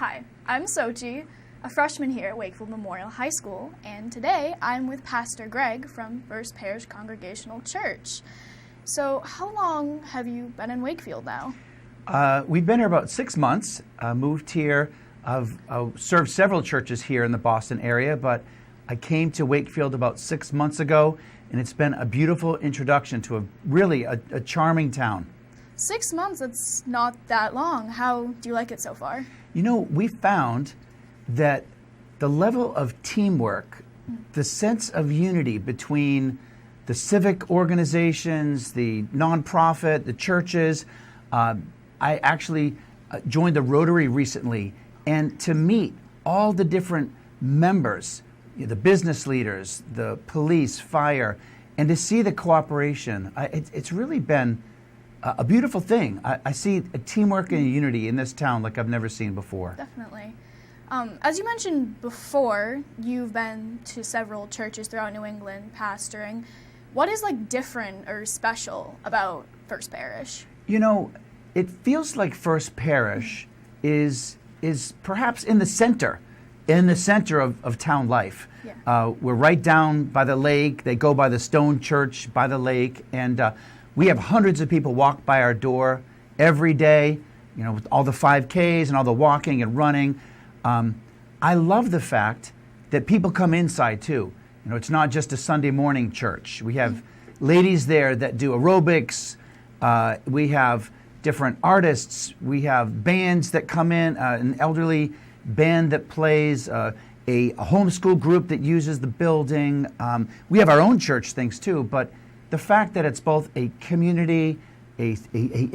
Hi, I'm Xochi, a freshman here at Wakefield Memorial High School, and today I'm with Pastor Greg from First Parish Congregational Church. So how long have you been in Wakefield now? We've been here about 6 months, moved here. I've served several churches here in the Boston area, but I came to Wakefield about 6 months ago, and it's been a beautiful introduction to a charming town. 6 months, that's not that long. How do you like it so far? You know, we found that the level of teamwork, the sense of unity between the civic organizations, the nonprofit, the churches. I actually joined the Rotary recently, and to meet all the different members, the business leaders, the police, fire, and to see the cooperation, it's really been a beautiful thing. I see a teamwork and a unity in this town like I've never seen before. Definitely. As you mentioned before, you've been to several churches throughout New England pastoring. What is different or special about First Parish? You know, it feels like First Parish is perhaps in the center of town life. Yeah. We're right down by the lake. They go by the stone church by the lake, and we have hundreds of people walk by our door every day, you know, with all the 5Ks and all the walking and running. I love the fact that people come inside too. You know, it's not just a Sunday morning church. We have ladies there that do aerobics. We have different artists. We have bands that come in, an elderly band that plays, a homeschool group that uses the building. We have our own church things too, but the fact that it's both a community, a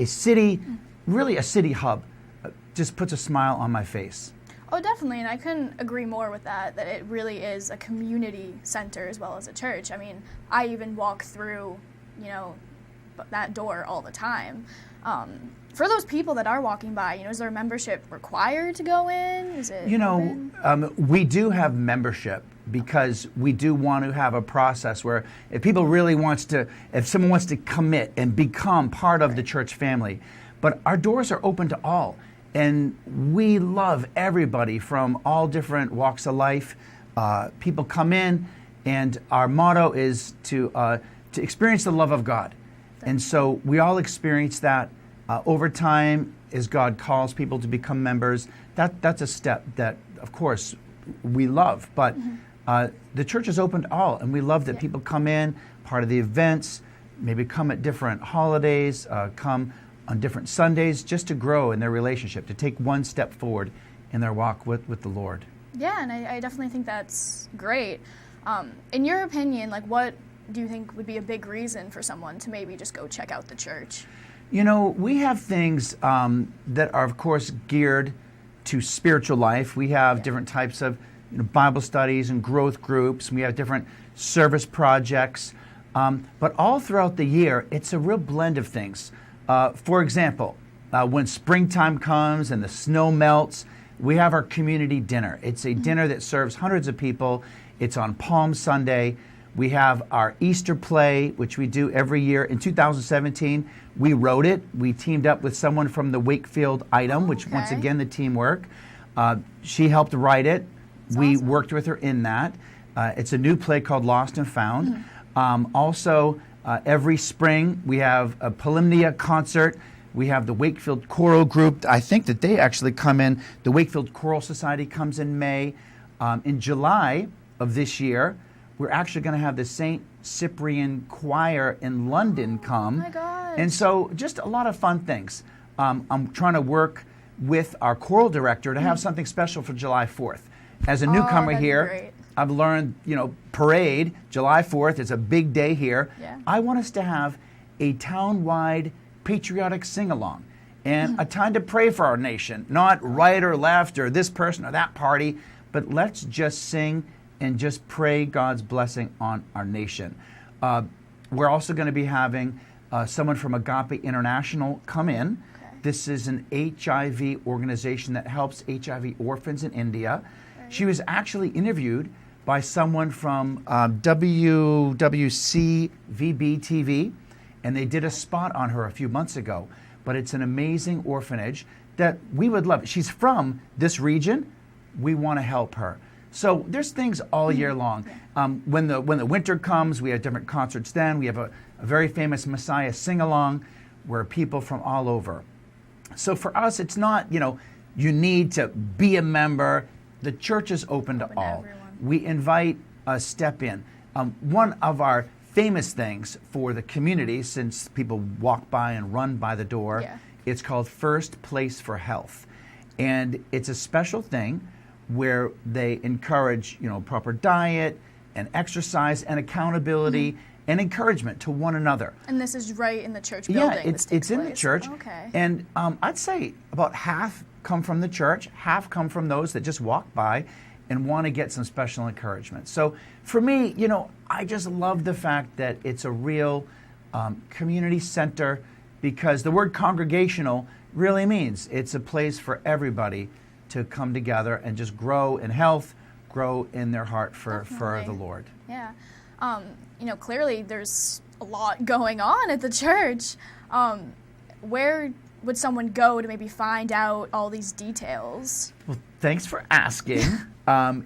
city, really a city hub, just puts a smile on my face. Oh, definitely, and I couldn't agree more with that it really is a community center as well as a church. I mean, I even walk through, that door all the time. For those people that are walking by, is there a membership required to go in? Is it open? We do have membership because we do want to have a process where if someone wants to commit and become part of the church family, but our doors are open to all. And we love everybody from all different walks of life. People come in, and our motto is to experience the love of God. And so we all experience that over time as God calls people to become members. That's a step that, of course, we love. But the church is open to all, and we love that people come in, part of the events, maybe come at different holidays, come on different Sundays, just to grow in their relationship, to take one step forward in their walk with the Lord. Yeah, and I definitely think that's great. In your opinion, what do you think would be a big reason for someone to maybe just go check out the church? You know, we have things that are, of course, geared to spiritual life. We have different types of Bible studies and growth groups. We have different service projects. But all throughout the year, it's a real blend of things. For example, when springtime comes and the snow melts, we have our community dinner. It's a dinner that serves hundreds of people. It's on Palm Sunday. We have our Easter play, which we do every year. In 2017, we wrote it. We teamed up with someone from the Wakefield item, which once again, the teamwork. She helped write it. That's we awesome. worked with her in that. It's a new play called Lost and Found. Also, every spring, we have a Polymnia concert. We have the Wakefield Choral Group. I think that they actually come in. The Wakefield Choral Society comes in May. In July of this year, we're actually going to have the St. Cyprian Choir in London come. Oh my gosh. And so just a lot of fun things. I'm trying to work with our choral director to have something special for July 4th. As a newcomer here, great. I've learned, parade, July 4th is a big day here. Yeah. I want us to have a town-wide patriotic sing-along and a time to pray for our nation, not right or left or this person or that party, but let's just sing and just pray God's blessing on our nation. We're also going to be having someone from Agape International come in. Okay. This is an HIV organization that helps HIV orphans in India. Right. She was actually interviewed by someone from WWC VB TV, and they did a spot on her a few months ago. But it's an amazing orphanage. that we would love. She's from this region. We want to help her. So there's things all year long. When the winter comes, we have different concerts then. We have a very famous Messiah sing-along where people from all over. So for us, it's not, you need to be a member. The church is open to all. Everyone. We invite a step in. One of our famous things for the community, since people walk by and run by the door, it's called First Place for Health. And it's a special thing where they encourage, proper diet and exercise and accountability and encouragement to one another. And this is right in the church building? Yeah, it's in the church. Okay. And I'd say about half come from the church, half come from those that just walk by and want to get some special encouragement. So for me, I just love the fact that it's a real community center, because the word congregational really means it's a place for everybody to come together and just grow in health, grow in their heart for the Lord. Yeah. Clearly there's a lot going on at the church. Where would someone go to maybe find out all these details? Well, thanks for asking.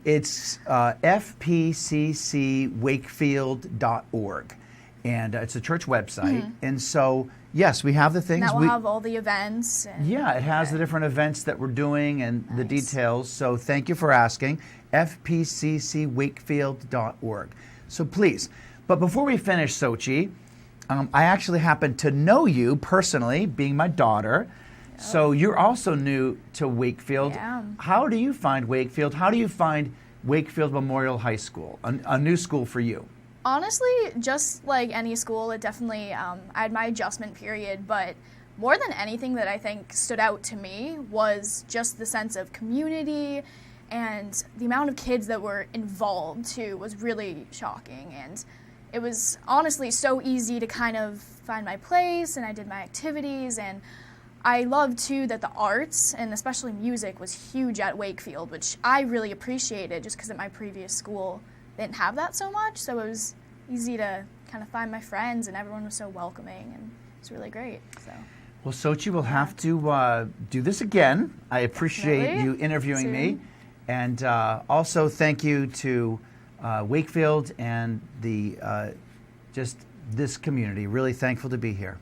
It's fpccwakefield.org, and it's a church website. And so, yes, we have the things. And that will have all the events. Yeah, it has the different events that we're doing and the details. So thank you for asking. fpccwakefield.org. So please. But before we finish, Xochi, I actually happen to know you personally, being my daughter. So you're also new to Wakefield. Yeah. How do you find Wakefield? How do you find Wakefield Memorial High School, a new school for you? Honestly, just like any school, it definitely, I had my adjustment period, but more than anything that I think stood out to me was just the sense of community, and the amount of kids that were involved too was really shocking. And it was honestly so easy to kind of find my place, and I did my activities, and I loved too that the arts, and especially music, was huge at Wakefield, which I really appreciated just because at my previous school they didn't have that so much, so it was easy to kind of find my friends, and everyone was so welcoming, and it was really great. So. Well, Xochi, we'll have to do this again. I appreciate Definitely. you interviewing Soon. me, and also thank you to Wakefield and the just this community. Really thankful to be here.